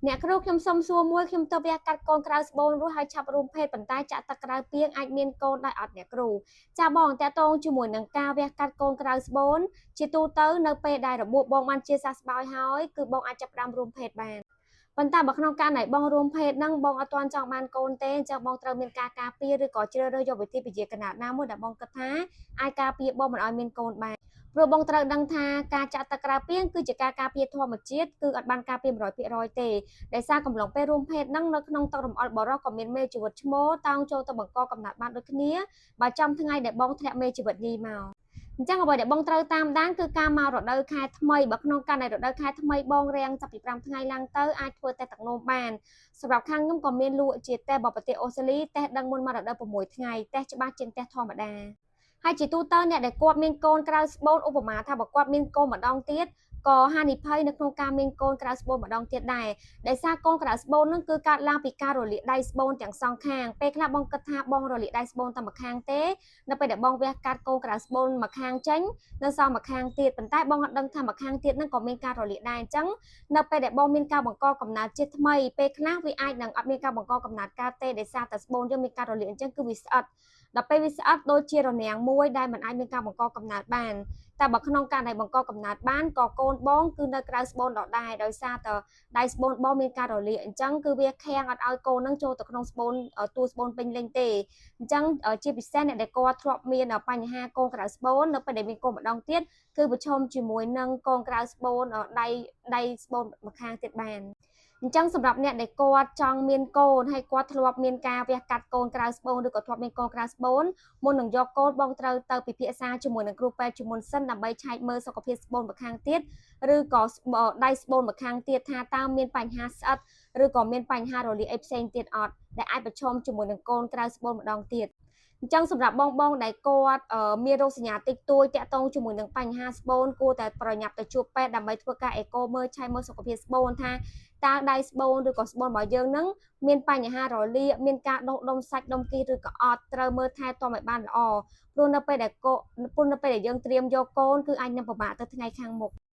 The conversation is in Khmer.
អ្នកគ្រូខ្ញុំសុំសួរមួយខ្ញុំទៅវះកាត់កូនក្រៅស្បូនរួចហើយឆាប់រួមភេទប៉ុន្តែចាក់ទឹកក្រៅពាងអាចមានកូនដោយអត់អ្នកគ្រូចាបងតាក់ទងជាមួយនឹងការវះកាត់កូនក្រៅស្បូនជាទូទៅនៅពេលដែលរបួសបងបានជាសះស្បើយហើយគឺបងអាចចាប់ផ្ដើមរួមភេទបានប៉ុន្តែបើក្នុងករណីបងរួមភេទហ្នឹងបងអត់ទាន់ចង់បានកូនទេអញ្ចឹងបងត្រូវមានការការពារឬក៏ជ្រើសរើសយកវិធីពជាកណាត់ណាមួយដែលបងគិតថាអាចការពារបងមិនឲ្យមានកូនបានព្រោះបងត្រូវដឹងថាការចាក់ទឹកក្រៅពាងគឺជាការការពារធម្មជាតិគឺអត់បានការពារ100%ទេដោយសារកំឡុងពេលរួមភេទហ្នឹងនៅក្នុងទឹករំអិលបរោះក៏មានមេជីវិតឈ្មោះតោងចូលទៅបង្កកំណត់បានដូចគ្នាបើចំថ្ងៃដែលបងធ្លាក់មេជីវិតញីមកអញ្ចឹងអ្វីដែលបងត្រូវតាមដានគឺការមករដូវខែថ្មីបើក្នុងករណីរដូវខែថ្មីបងរាំងចាប់ពី5ថ្ងៃឡើងទៅអាចធ្វើតេស្តទឹកនោមបានសម្រាប់ខាងខ្ញុំក៏មានលក់ជាតេស្តបបប្រទេសអូស្ត្រាលីតេស្តដឹងមុនមករដូវ6ថ្ងៃតេស្តច្បាស់ជាងតេស្តធម្មតាហើយជាទូទៅអ្នកដែលគាត់មានកូនក្រៅស្បូនឧបមាថាបើគាត់មានកូនម្ដងទៀតក៏ហានិភ័យនៅក្នុងការមានកូនក្រៅស្បូនម្ដងទៀតដែរដោយសារកូនក្រៅស្បូនហ្នឹងគឺកើតឡើងពីការរលាកដៃស្បូនទាំងសងខាងពេលខ្លះបងគិតថាបងរលាកដៃស្បូនតែម្ខាងទេនៅពេលដែលបងវះកាត់កូនក្រៅស្បូនម្ខាងចេញនៅសល់ម្ខាងទៀតប៉ុន្តែបងអត់ដឹងថាម្ខាងទៀតហ្នឹងក៏មានការរលាកដែរអញ្ចឹងនៅពេលដែលបងមានការបង្កកំណើតជាតិថ្មីពេលខ្លះវាអាចនឹងអត់មានការបង្កកំណើតកើតទេដោយសារតែស្បូនយើងមានការរលាកអញ្ចឹងគឺវាស្អិតដល់ពេលវាស្អិតដូចជារនាំងមួយដែលមិនអាចមានការបង្កកំណើតបានតែបើក្នុងករណីបង្កកំណើតបានក៏កូនបងគឺនៅក្រៅស្បូនដដែលដោយសារតែដៃស្បូនបងមានការរលាកអញ្ចឹងគឺវាខាំងអត់ឲ្យកូននឹងចូលទៅក្នុងស្បូនតួស្បូនពេញលេញទេអញ្ចឹងជាពិសេសអ្នកដែលគាត់ធ្លាប់មានបញ្ហាកូនក្រៅស្បូននៅពេលដែលមានកូនម្ដងទៀតគឺប្រឈមជាមួយនឹងកូនក្រៅស្បូនដៃស្បូនម្ខាងទៀតបានអញ្ចឹងសម្រាប់អ្នកដែលគាត់ចង់មានកូនហើយគាត់ធ្លាប់មានការវះកាត់កូនក្រៅស្បូនឬក៏ធ្លាប់មានកូនក្រៅស្បូនមុននឹងយកកូនបងត្រូវទៅពិភាក្សាជាមួយនឹងគ្រូពេទ្យជាមុនសិនដើម្បីឆែកមើលសុខភាពស្បូនម្ខាងទៀតឬក៏ដៃស្បូនម្ខាងទៀតថាតើមានបញ្ហាស្អិតឬក៏មានបញ្ហារលាកអីផ្សេងទៀតអត់ដែលអាចប្រឈមជាមួយនឹងកូនក្រៅស្បូនម្ដងទៀតអញ្ចឹងសម្រាប់បងដែលគាត់មានរោគសញ្ញាតិចតួចតាក់ទងជាមួយនឹងបញ្ហាស្បូនគួរតែប្រញាប់ទៅជួបពេទ្យដើម្បីធ្វើការអេកូមើលឆែកមើលសុខភាពស្បូនថាតើដៃស្បូនឬក៏ស្បូនរបស់យើងនឹងមានបញ្ហារលាកមានការដុះដុំសាច់ដុំគីឬក៏អត់ត្រូវមើលថែទាំឲ្យបានល្អព្រោះនៅពេលដែលយើងត្រៀមយកកូនគឺអាចនឹងពិបាកទៅថ្ងៃខាងមុខ